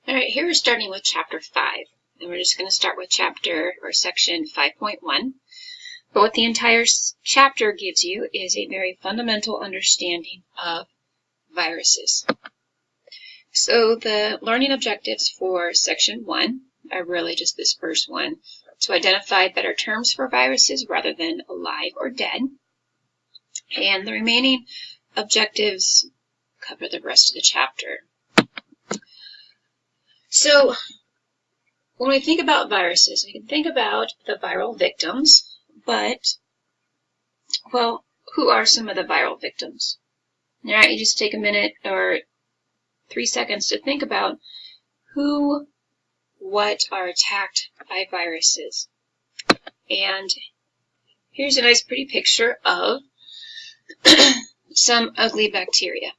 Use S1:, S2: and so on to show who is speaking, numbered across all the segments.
S1: All right, here we're starting with Chapter 5, and we're just going to start with Section 5.1. But what the entire chapter gives you is a very fundamental understanding of viruses. So the learning objectives for Section 1 are really just this first one, to identify better terms for viruses rather than alive or dead. And the remaining objectives cover the rest of the chapter. So when we think about viruses, we can think about the viral victims, but, well, who are some of the viral victims? All right, you just take a minute or 3 seconds to think about who, what are attacked by viruses. And here's a nice pretty picture of some ugly bacteria.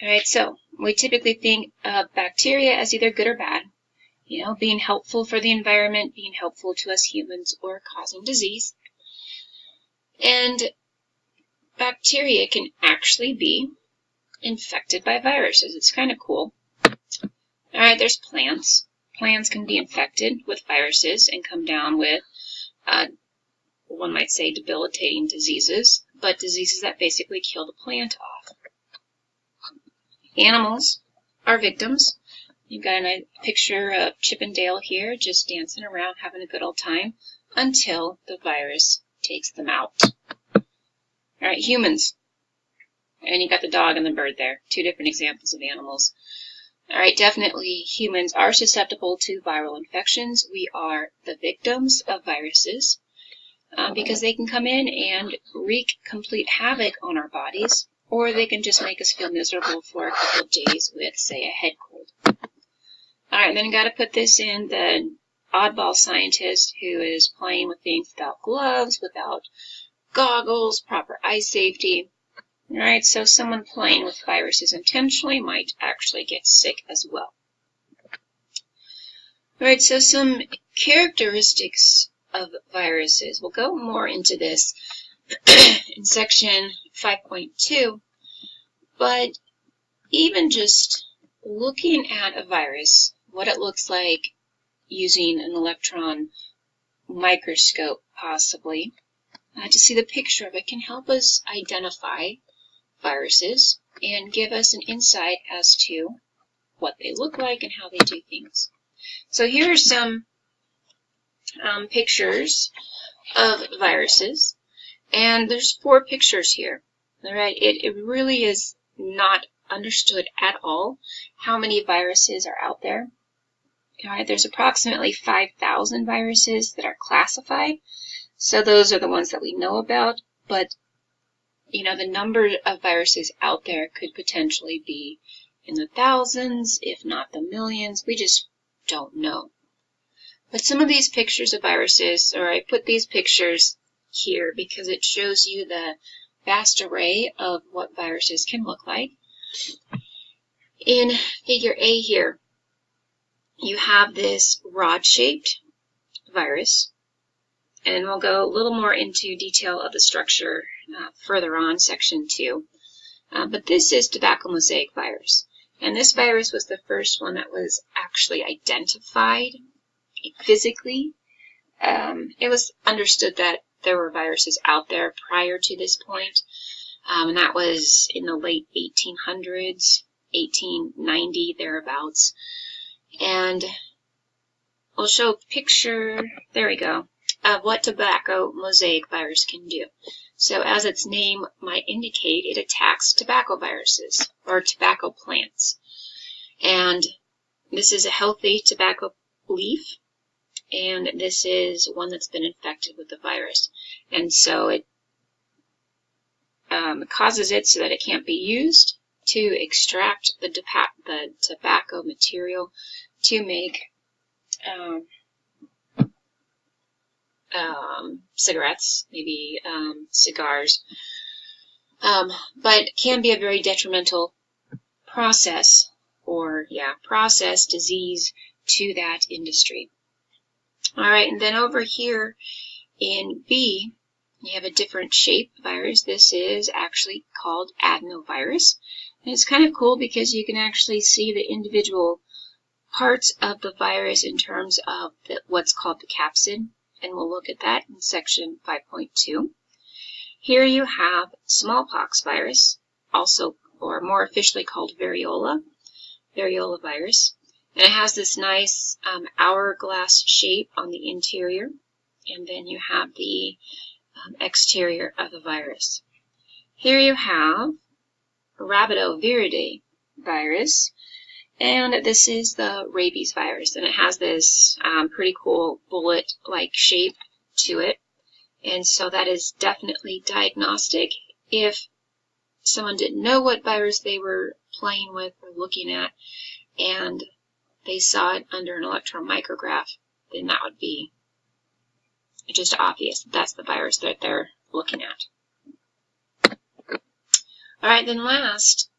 S1: All right, so we typically think of bacteria as either good or bad, you know, being helpful for the environment, being helpful to us humans, or causing disease. And bacteria can actually be infected by viruses. It's kind of cool. All right, there's plants. Plants can be infected with viruses and come down with, one might say, debilitating diseases, but diseases that basically kill the plant off. Animals are victims. You've got a picture of Chip and Dale here, just dancing around, having a good old time, until the virus takes them out. All right, humans. And you got the dog and the bird there, two different examples of animals. All right, definitely humans are susceptible to viral infections. We are the victims of viruses because they can come in and wreak complete havoc on our bodies, or they can just make us feel miserable for a couple of days with, say, a head cold. All right, then you got to put this in the oddball scientist who is playing with things without gloves, without goggles, proper eye safety. All right, so someone playing with viruses intentionally might actually get sick as well. All right, so some characteristics of viruses. We'll go more into this in Section 5.2, but even just looking at a virus, what it looks like using an electron microscope possibly, to see the picture of it can help us identify viruses and give us an insight as to what they look like and how they do things. So here are some pictures of viruses, and there's 4 pictures here. All right, it really is not understood at all how many viruses are out there. All right, there's approximately 5,000 viruses that are classified, so those are the ones that we know about, but you know, the number of viruses out there could potentially be in the thousands, if not the millions. We just don't know. But some of these pictures of viruses, or I put these pictures here because it shows you the vast array of what viruses can look like. In figure A here, you have this rod-shaped virus, and we'll go a little more into detail of the structure further on, Section 2. But this is tobacco mosaic virus, and this virus was the first one that was actually identified physically. It was understood that there were viruses out there prior to this point, and that was in the late 1800s, 1890, thereabouts. And we'll show a picture, there we go, of what tobacco mosaic virus can do. So as its name might indicate, it attacks tobacco viruses, or tobacco plants. And this is a healthy tobacco leaf, and this is one that's been infected with the virus. And so it causes it so that it can't be used to extract the tobacco material to make cigarettes, maybe cigars, but can be a very detrimental process, disease to that industry. All right, and then over here in B, you have a different shape virus. This is actually called adenovirus. And it's kind of cool because you can actually see the individual parts of the virus in terms of what's called the capsid, and we'll look at that in section 5.2. Here you have smallpox virus, also or more officially called variola virus, and it has this nice hourglass shape on the interior, and then you have the exterior of the virus. Here you have Rabidoviride virus, and this is the rabies virus, and it has this pretty cool bullet-like shape to it, and so that is definitely diagnostic. If someone didn't know what virus they were playing with or looking at, and they saw it under an electron micrograph, then that would be just obvious that that's the virus that they're looking at. Alright, then last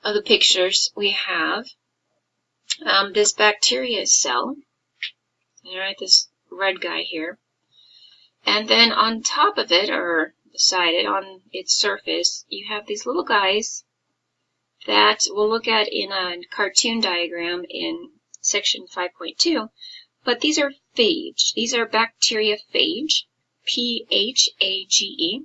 S1: of the pictures we have this bacteria cell. Alright, this red guy here. And then on top of it, or beside it, on its surface, you have these little guys that we'll look at in a cartoon diagram in section 5.2. But these are phage. These are bacteriophage, P-H-A-G-E.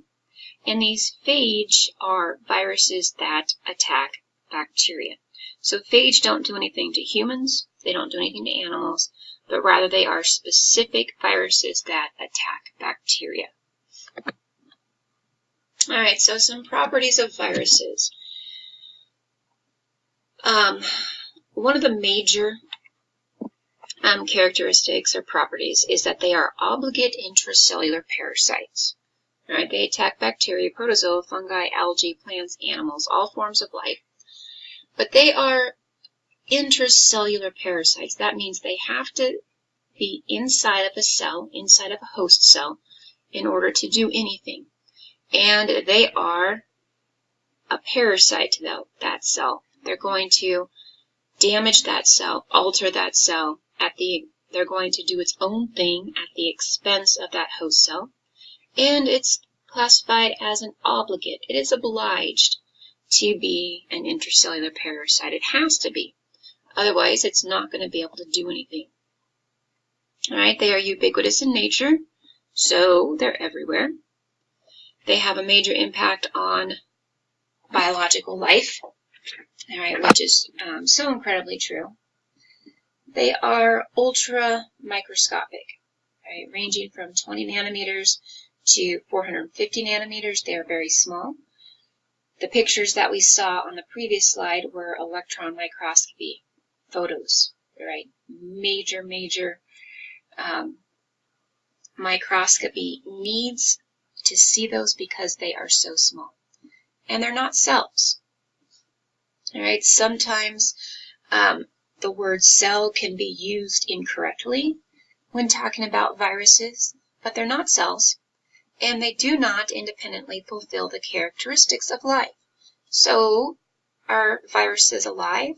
S1: And these phage are viruses that attack bacteria. So phage don't do anything to humans, they don't do anything to animals, but rather they are specific viruses that attack bacteria. Alright, so some properties of viruses. One of the major characteristics or properties is that they are obligate intracellular parasites. Right? They attack bacteria, protozoa, fungi, algae, plants, animals, all forms of life. But they are intracellular parasites. That means they have to be inside of a cell, inside of a host cell, in order to do anything. And they are a parasite to that cell. They're going to damage that cell, alter that cell. They're going to do its own thing at the expense of that host cell. And it's classified as an obligate. It is obliged to be an intracellular parasite. It has to be. Otherwise, it's not going to be able to do anything. Alright, they are ubiquitous in nature, so they're everywhere. They have a major impact on biological life, alright, which is so incredibly true. They are ultra microscopic, right, ranging from 20 nanometers to 450 nanometers. They are very small. The pictures that we saw on the previous slide were electron microscopy photos, right? Major microscopy needs to see those because they are so small. And they're not cells. Alright, sometimes the word cell can be used incorrectly when talking about viruses, but they're not cells, and they do not independently fulfill the characteristics of life. So, are viruses alive?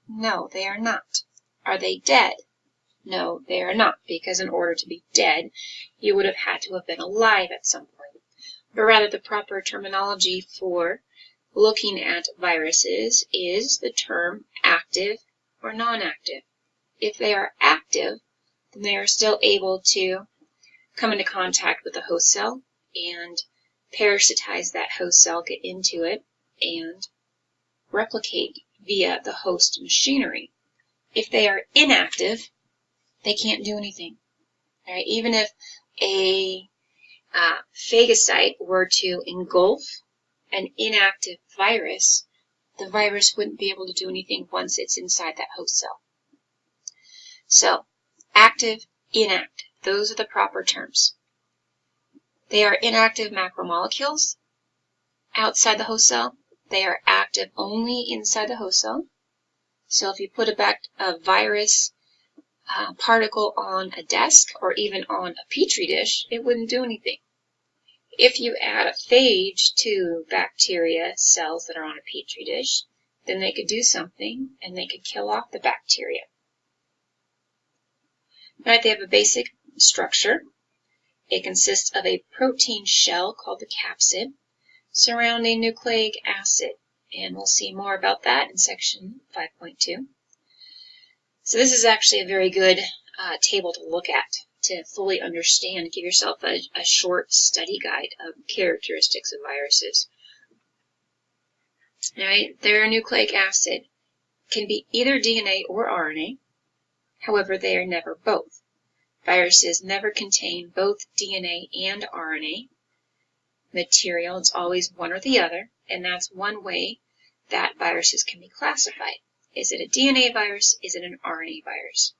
S1: No, they are not. Are they dead? No, they are not, because in order to be dead, you would have had to have been alive at some point. But rather, the proper terminology for looking at viruses is the term active or non-active. If they are active, then they are still able to come into contact with the host cell and parasitize that host cell, get into it, and replicate via the host machinery. If they are inactive, they can't do anything. All right? Even if a phagocyte were to engulf an inactive virus, the virus wouldn't be able to do anything once it's inside that host cell. So, active, inactive, those are the proper terms. They are inactive macromolecules outside the host cell. They are active only inside the host cell. So if you put a virus particle on a desk or even on a petri dish, it wouldn't do anything. If you add a phage to bacteria cells that are on a petri dish, then they could do something and they could kill off the bacteria. Right, they have a basic structure. It consists of a protein shell called the capsid surrounding nucleic acid, and we'll see more about that in section 5.2. So this is actually a very good table to look at to fully understand. Give yourself a short study guide of characteristics of viruses. All right, their nucleic acid can be either DNA or RNA. However, they are never both. Viruses never contain both DNA and RNA material. It's always one or the other, and that's one way that viruses can be classified. Is it a DNA virus? Is it an RNA virus?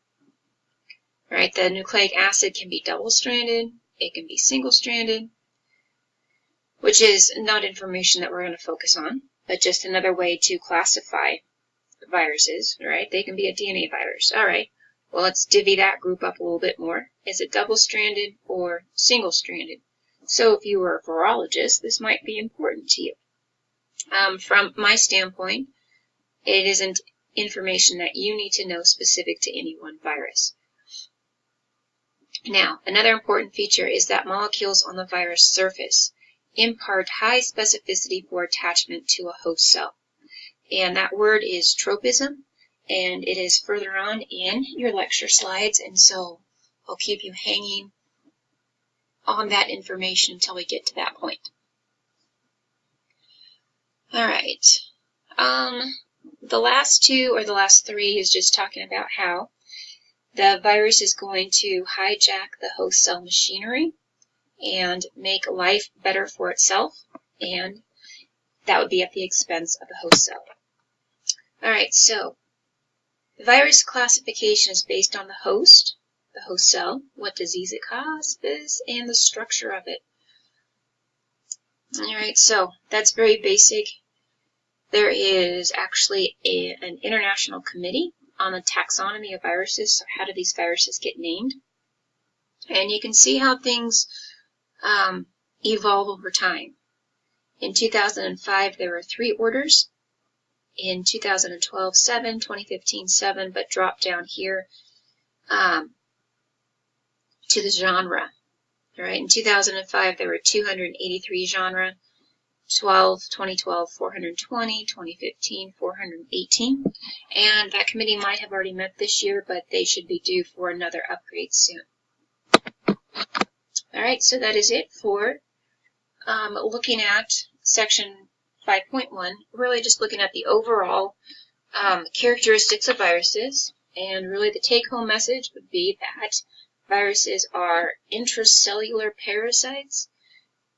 S1: All right, the nucleic acid can be double-stranded. It can be single-stranded, which is not information that we're going to focus on, but just another way to classify viruses. All right, they can be a DNA virus. All right, well, let's divvy that group up a little bit more. Is it double-stranded or single-stranded? So if you were a virologist, this might be important to you. From my standpoint, it isn't information that you need to know specific to any one virus. Now, another important feature is that molecules on the virus surface impart high specificity for attachment to a host cell. And that word is tropism, and it is further on in your lecture slides, and so I'll keep you hanging on that information until we get to that point. All right. The last two or the last three is just talking about how the virus is going to hijack the host cell machinery and make life better for itself, and that would be at the expense of the host cell. All right, so the virus classification is based on the host cell, what disease it causes, and the structure of it. All right, so that's very basic. There is actually an international committee on the taxonomy of viruses, so how do these viruses get named? And you can see how things evolve over time. In 2005, there were 3 orders. In 2012, 7, 2015, 7, but dropped down here to the genre. All right, in 2005, there were 283 genera. 2012, 420, 2015, 418. And that committee might have already met this year, but they should be due for another upgrade soon. All right, so that is it for looking at section 5.1, really just looking at the overall characteristics of viruses. And really the take-home message would be that viruses are intracellular parasites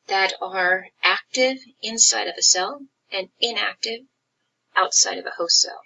S1: that are active inside of a cell and inactive outside of a host cell.